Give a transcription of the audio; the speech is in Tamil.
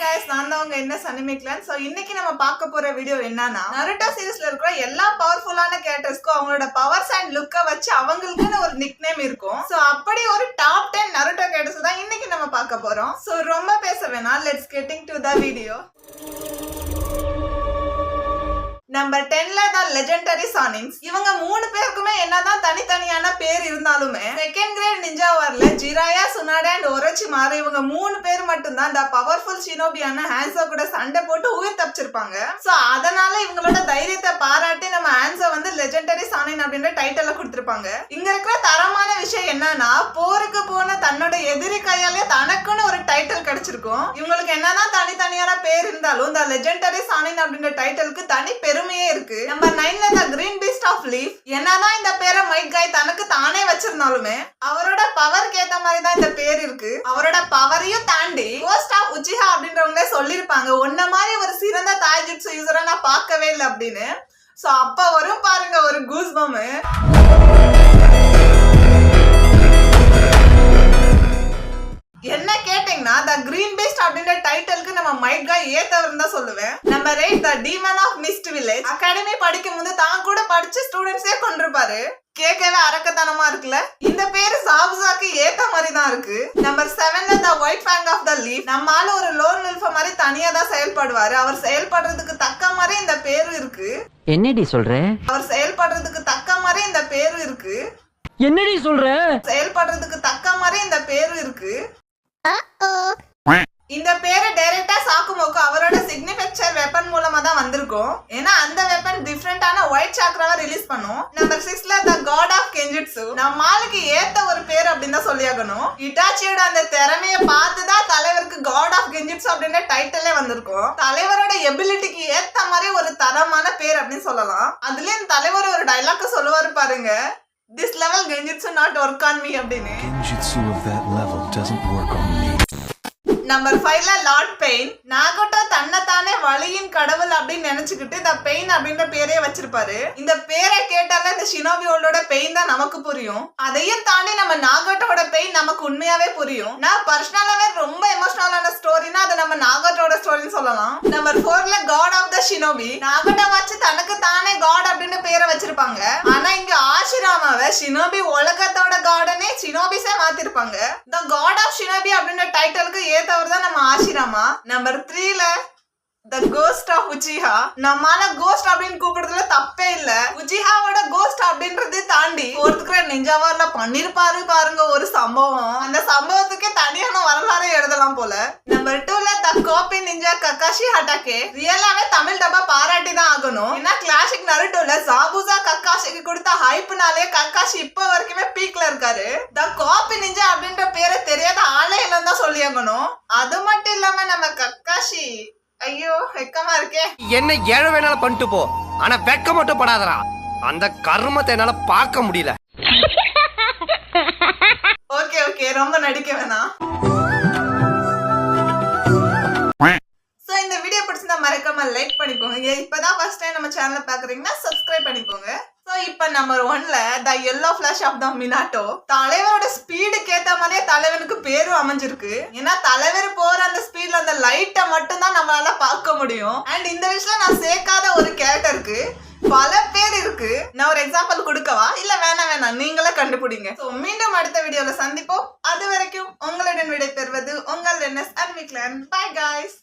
guys, நான் தான் உங்க NS Anime Clan. So இன்னைக்கு நம்ம பார்க்க போற வீடியோ என்னன்னா Naruto சீரிஸ்ல இருக்கிற எல்லா பவர்ஃபுல்லான கேரக்டர்ஸ்க்கும் அவங்களோட பவர்ஸ் அண்ட் லுக்க வச்சு அவங்களுக்குன்னு ஒரு நிக்நேம் இருக்கும். So அப்படி ஒரு டாப் 10 Naruto கேரக்டர்ஸ் தான் இன்னைக்கு நம்ம பார்க்க போறோம். So ரொம்ப பேச வேணாம், let's getting to the video. Number 10ல தான் லெஜெண்டரி சானின்ஸ். இவங்க மூணு பேருக்குமே என்னதான் தனித்தனியான பேர் இருந்தாலுமே செகண்ட் கிரேட் நிஞ்சா வார்ல ஜிராயா, சுனாடா அண்ட் ஒரோச்சிமாரு இவங்க மூணு பேர் மட்டும் தான் இந்த பவர்ஃபுல் ஷினோபியான ஹான்சோ கூட சண்டை போட்டு உயிர் தப்பிச்சிருப்பாங்க. சோ அதனால இவங்களோட தைரியத்தை பாராட்டி நம்ம ஹான்சோ வந்து லெஜெண்டரி சானின் அப்படின்ற டைட்டில கொடுத்திருப்பாங்க. இங்க இருக்கிற தரமான விஷயம் என்னன்னா போருக்கு போன தன்னோட எதிரி கையாலே தனக்குன்னு ஒரு டைட்டில் கிடைச்சிருக்கும். இவங்களுக்கு என்னதான் தனித்தனியான பேர் இருந்தாலும் இந்த லெஜெண்டரி சானின் அப்படின்ற டைட்டிலுக்கு தனி பெருமையே இருக்கு. நம்பர் 9ல the green beast of leaf. என்னதான் இந்த பேரை மைக் காய் தனக்கு தானே வச்சிருந்தாலுமே அவரோட பவருக்கு ஏத்த மாதிரி தான் இந்த பேர் இருக்கு. அவரோட பவரையும் தாண்டி கோஸ்ட் ஆஃப் உச்சிஹா அப்படின்றவங்களே சொல்லிருப்பாங்க, ஒன்ன மாதிரி ஒரு சிறந்த தாய்ஜுட்சு யூசரை நான் பார்க்கவே இல்லை அப்படின்னு. சோ அப்ப வரும் பாருங்க ஒரு கூஸ் பம். என்ன கேட்டீங்கன்னா த கிரீன் பீஸ்ட் அப்படின்ற டைட்டிலுக்கு நம்ம மைக் காய் ஏத்தவர் தான் சொல்லுவேன். Number 8 the demon of mist village. Academy படிக்கும் போது தான் கூட படிச்ச ஸ்டூடெண்ட்ஸே கொண்டிருப்பாரு. கேட்கவே அரக்கத்தனமா இருக்குல்ல. இந்த பேரு சாபுசாக்கு ஏத்த மாதிரி தான் இருக்கு. நம்பர் 7ல the white fang of the leaf. நம்மால ஒரு லோன் வுல்ஃப் மாதிரி தனியா தான் செயல்படுவாரு. அவர் செயல்படுறதுக்கு தக்க மாதிரி இந்த பேரு இருக்கு. என்னடி சொல்ற? அவர் செயல்படுறதுக்கு தக்க மாதிரி இந்த பேரு இருக்கு. என்னடி சொல்ற? செயல்படுறதுக்கு தக்க மாதிரி இந்த பேரு இருக்கு. இந்த பேரு டைரக்டா சாக்குமோக்கு அவரோட சிக்னிஃபிகர் வெப்பன் மூலமா தான் வந்திருக்கும். ஏன்னா அந்த வெப்பன் டிஃபரெண்டான ஒயிட் சாக்ராவை ரிலீஸ் பண்ணும். நம்பர் 6ல த காட் ஆஃப் கெஞ்சிட்சு. நம்ம ஆளுக்கு ஏத்த ஒரு பேர் அப்படின்னு தான் சொல்லியாகணும். இட்டாச்சியோட அந்த திறமையை பார்த்துதான் தலைவருக்கு காட் ஆஃப் கெஞ்சிட்சு அப்படின்ற டைட்டிலே வந்திருக்கும். தலைவரோட எபிலிட்டிக்கு ஏத்த மாதிரி ஒரு தரமான பேர் அப்படின்னு சொல்லலாம். அதுலயும் தலைவர் ஒரு டைலாக் சொல்லுவாரு பாருங்க, this level genjutsu not work on me அப்படின்னு. Genjutsu of that level doesn't work on me. Number 5ல லார்ட் பெயின். நாகோட்டோ தன்னைத்தானே வலியின் கடவுள் அப்படின்னு நினைச்சுக்கிட்டு த பெயின் அப்படின்ற பேரே வச்சிருப்பாரு. இந்த பேரை கேட்டாலே இந்த ஷினோபியோட பெயின் தான் நமக்கு புரியும். அதையும் தாண்டி நம்ம நாகோட்டோட பெயின் நமக்கு உண்மையாவே புரியும். நான் பர்சனலாவே ரொம்ப எமோஷனலான ஸ்டோரினா அது நம்ம நாகோட்டோட ஸ்டோரின்னு சொல்லலாம். நம்பர் 4ல god of the shinobi. Nagato வச்சு தனக்கு தானே காட் அப்படின்னு பேரை வச்சிருப்பாங்க. ஆனா இங்க ஆஷிராமாவை ஷினோபி உலகத்தோட காடனே ஷினோபிஸே மாத்திருப்பாங்க. த காட் ஆஃப் ஷினோபி அப்படின்ற டைட்டிலுக்கு ஏத்த தான் நம்ம ஆஷிராமா. நம்பர் 3ல த கோஸ்ட் ஆஃப் உச்சிஹா. நம்மால கோஸ்ட் அப்படின்னு கூப்பிடுறதுல தப்பே இல்ல. உச்சிஹாவோட கோஸ்ட் அப்படின்றது தாண்டி 4th கிரேட் நிஞ்சா வார்ல பண்ணிருப்பாரு பாருங்க ஒரு சம்பவம். அந்த சம்பவத்துக்கே தனியான வரலாறு எழுதலாம் போல. நம்பர் 2ல த காப்பி நிஞ்சா கக்காஷி ஹட்டாகே. ரியலாவே தமிழ் டப்பா பாராட்டி தான் ஆகணும். ஏன்னா கிளாசிக் நருட்டோல சாபுசா கக்காஷிக்கு கொடுத்த ஹைப்னாலே கக்காஷி இப்ப வரைக்குமே பீக்ல இருக்காரு. த காப்பி நிஞ்சா அப்படின்ற பேரை தெரியாத ஆளே இல்லைன்னு தான் சொல்லி ஆகணும். அது மட்டும் இல்லாம நம்ம கக்காஷி, ஐயோ வெக்கமா இருக்கே. என்ன ஏழை வேணாலும் பண்ணிட்டு போ, ஆனா வெக்க மட்டும் படாதடா. அந்த கர்மத்தை என்னால பார்க்க முடியல. ஓகே ஓகே, ரொம்ப நடிக்க வேணாம். சோ இந்த வீடியோ பிடிச்சிருந்தா மறக்காம லைக் பண்ணிக்கோங்க. இப்பதான் ஃபர்ஸ்ட் டைம் நம்ம சேனலை பாக்குறீங்கன்னா சப்ஸ்கிரைப் பண்ணிக்கோங்க. சோ இப்ப நம்பர் 1ல the yellow flash of the Minato. தலைவரோட ஸ்பீடுக்கு ஏத்த மாதிரியே தலைவனுக்கு பேரும் அமைஞ்சிருக்கு. ஏன்னா தலைவர் போற அந்த ஸ்பீட்ல அந்த லைட்டை மட்டும் தான் நம்மளால பார்க்க முடியும். அண்ட் இந்த விஷயம் நான் சேர்க்காத ஒரு கேரக்டருக்கு பல பேர் இருக்கு. நான் ஒரு எக்ஸாம்பிள் கொடுக்கவா இல்ல வேணாம் நீங்களே கண்டுபிடிங்க. சோ மீண்டும் அடுத்த வீடியோல சந்திப்போம். அது வரைக்கும் உங்களுடன் விடை பெறுவது உங்கள் NS Anime Clan. Bye guys.